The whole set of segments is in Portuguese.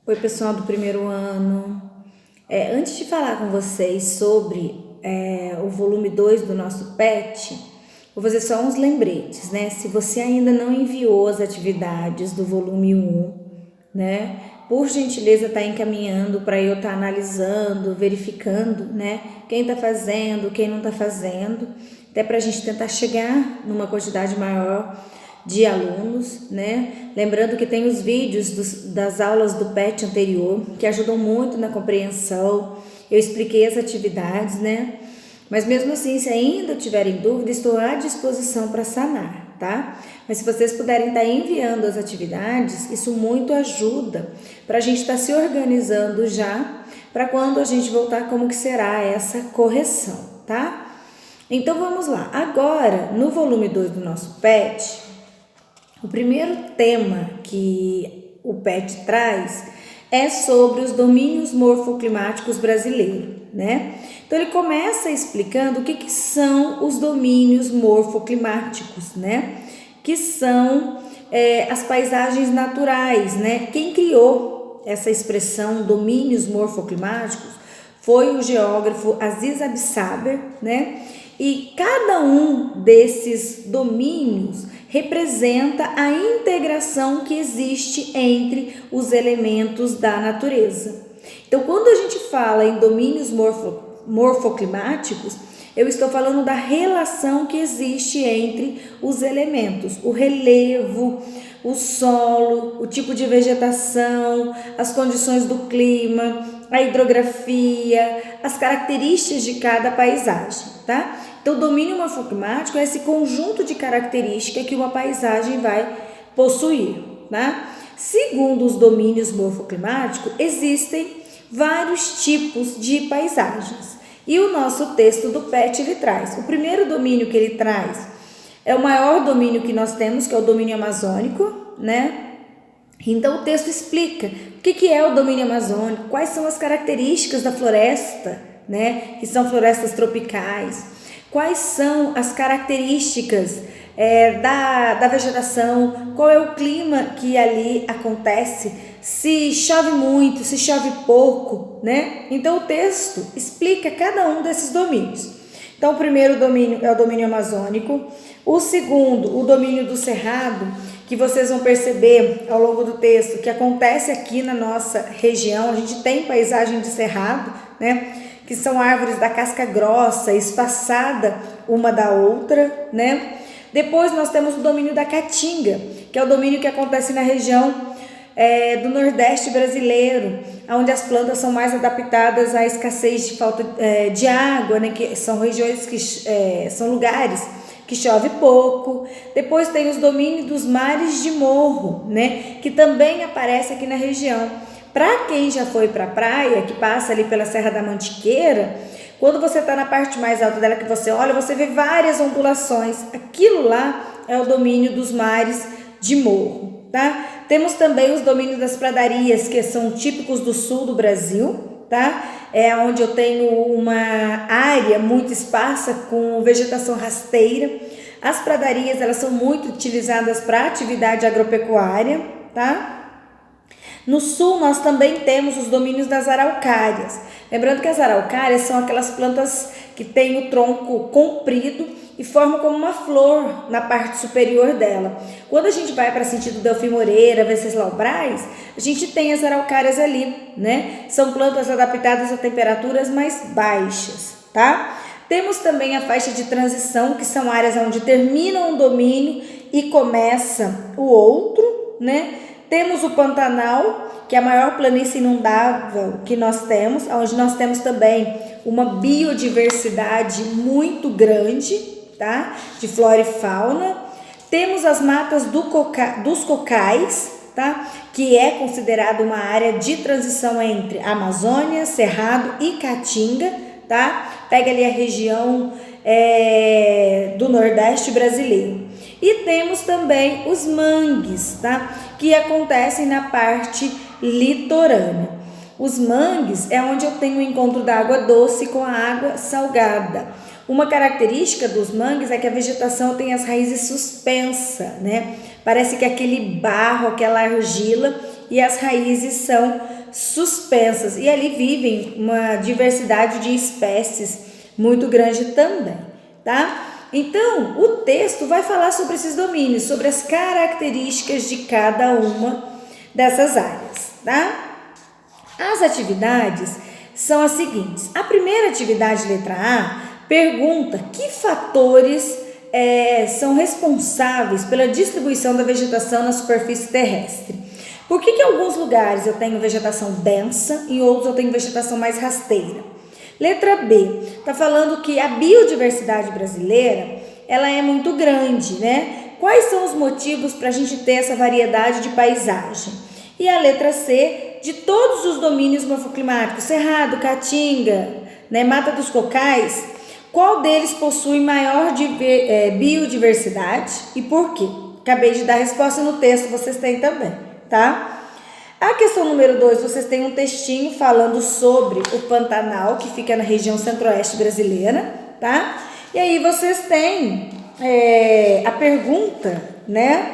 Oi, pessoal do primeiro ano. Antes de falar com vocês sobre o volume 2 do nosso PET, vou fazer só uns lembretes, né? Se você ainda não enviou as atividades do volume 1, né? Por gentileza, tá encaminhando para eu estar analisando, verificando, né? Quem tá fazendo, quem não tá fazendo, até para a gente tentar chegar numa quantidade maior de alunos, né? Lembrando que tem os vídeos das aulas do PET anterior, que ajudam muito na compreensão. Eu expliquei as atividades, né? Mas mesmo assim, se ainda tiverem dúvida, estou à disposição para sanar, tá? Mas se vocês puderem estar enviando as atividades, isso muito ajuda para a gente estar se organizando já, para quando a gente voltar, como que será essa correção, tá? Então vamos lá. Agora, no volume 2 do nosso PET, o primeiro tema que o PET traz é sobre os domínios morfoclimáticos brasileiros, né? Então ele começa explicando o que são os domínios morfoclimáticos, né? Que são as paisagens naturais, né? Quem criou essa expressão domínios morfoclimáticos foi o geógrafo Aziz Absaber, né? E cada um desses domínios representa a integração que existe entre os elementos da natureza. Então, quando a gente fala em domínios morfoclimáticos, eu estou falando da relação que existe entre os elementos, o relevo, o solo, o tipo de vegetação, as condições do clima, a hidrografia, as características de cada paisagem, tá? Então, o domínio morfoclimático é esse conjunto de características que uma paisagem vai possuir, tá? Segundo os domínios morfoclimáticos, existem vários tipos de paisagens. E o nosso texto do PET ele traz. O primeiro domínio que ele traz é o maior domínio que nós temos, que é o domínio amazônico, né? Então o texto explica o que é o domínio amazônico, quais são as características da floresta, né? Que são florestas tropicais, quais são as características da vegetação, qual é o clima que ali acontece, se chove muito, se chove pouco, né? Então o texto explica cada um desses domínios. Então o primeiro domínio é o domínio amazônico, o segundo, o domínio do cerrado, que vocês vão perceber ao longo do texto que acontece aqui na nossa região. A gente tem paisagem de cerrado, né? Que são árvores da casca grossa, espaçada uma da outra, né? Depois nós temos o domínio da caatinga, que é o domínio que acontece na região do Nordeste brasileiro, onde as plantas são mais adaptadas à escassez de falta de água, né? Que são regiões que são lugares que chove pouco. Depois tem os domínios dos mares de morro, né? Que também aparece aqui na região. Para quem já foi para a praia, que passa ali pela Serra da Mantiqueira, quando você está na parte mais alta dela que você olha, você vê várias ondulações. Aquilo lá é o domínio dos mares de morro, tá? Temos também os domínios das pradarias, que são típicos do sul do Brasil, tá? É onde eu tenho uma área muito esparsa com vegetação rasteira. As pradarias, elas são muito utilizadas para atividade agropecuária, tá? No sul, nós também temos os domínios das araucárias. Lembrando que as araucárias são aquelas plantas que têm o tronco comprido e formam como uma flor na parte superior dela. Quando a gente vai para sentido Delfim Moreira, Venceslau Braz, a gente tem as araucárias ali, né? São plantas adaptadas a temperaturas mais baixas, tá? Temos também a faixa de transição, que são áreas onde termina um domínio e começa o outro, né? Temos o Pantanal, que é a maior planície inundável que nós temos, onde nós temos também uma biodiversidade muito grande, tá? De flora e fauna. Temos as matas dos cocais, tá? Que é considerada uma área de transição entre Amazônia, Cerrado e Caatinga, tá? Pega ali a região do Nordeste brasileiro. E temos também os mangues, tá? Que acontecem na parte litorânea. Os mangues é onde eu tenho o encontro da água doce com a água salgada. Uma característica dos mangues é que a vegetação tem as raízes suspensas, né? Parece que aquele barro, aquela argila e as raízes são suspensas. E ali vivem uma diversidade de espécies muito grande também, tá? Então, o texto vai falar sobre esses domínios, sobre as características de cada uma dessas áreas, tá? As atividades são as seguintes. A primeira atividade, letra A, pergunta que fatores são responsáveis pela distribuição da vegetação na superfície terrestre. Por que em alguns lugares eu tenho vegetação densa e em outros eu tenho vegetação mais rasteira? Letra B, está falando que a biodiversidade brasileira, ela é muito grande, né? Quais são os motivos para a gente ter essa variedade de paisagem? E a letra C, de todos os domínios morfoclimáticos, Cerrado, Caatinga, né, Mata dos Cocais, qual deles possui maior biodiversidade e por quê? Acabei de dar a resposta no texto, vocês têm também, tá? A questão número 2, vocês têm um textinho falando sobre o Pantanal, que fica na região centro-oeste brasileira, tá? E aí vocês têm a pergunta, né?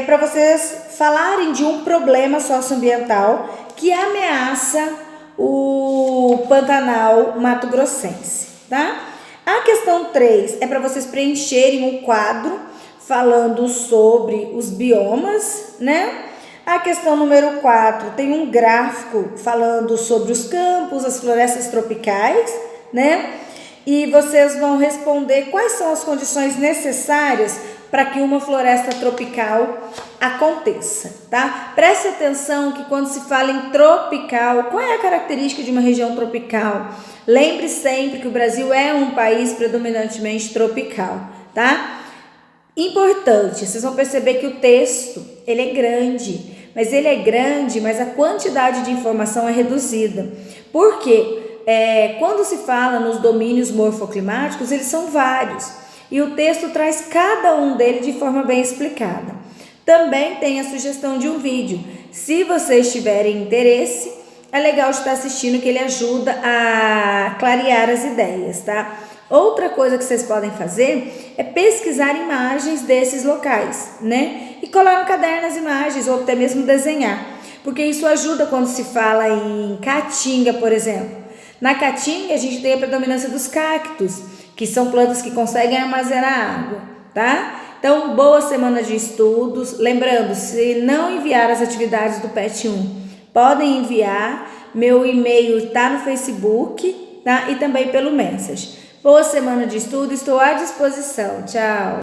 Para vocês falarem de um problema socioambiental que ameaça o Pantanal mato-grossense, tá? A questão 3 é para vocês preencherem um quadro falando sobre os biomas, né? A questão número 4 tem um gráfico falando sobre os campos, as florestas tropicais, né? E vocês vão responder quais são as condições necessárias para que uma floresta tropical aconteça, tá? Preste atenção que quando se fala em tropical, qual é a característica de uma região tropical? Lembre sempre que o Brasil é um país predominantemente tropical, tá? Importante, vocês vão perceber que o texto, ele é grande, mas a quantidade de informação é reduzida. Por quê? Quando se fala nos domínios morfoclimáticos, eles são vários e o texto traz cada um deles de forma bem explicada. Também tem a sugestão de um vídeo. Se vocês tiverem interesse, é legal estar assistindo, que ele ajuda a clarear as ideias, tá? Outra coisa que vocês podem fazer é pesquisar imagens desses locais, né? E colar no caderno as imagens ou até mesmo desenhar, porque isso ajuda quando se fala em Caatinga, por exemplo. Na Caatinga a gente tem a predominância dos cactos, que são plantas que conseguem armazenar água, tá? Então, boa semana de estudos. Lembrando, se não enviar as atividades do PET 1, podem enviar. Meu e-mail está no Facebook, tá? E também pelo Message. Boa semana de estudo, estou à disposição. Tchau!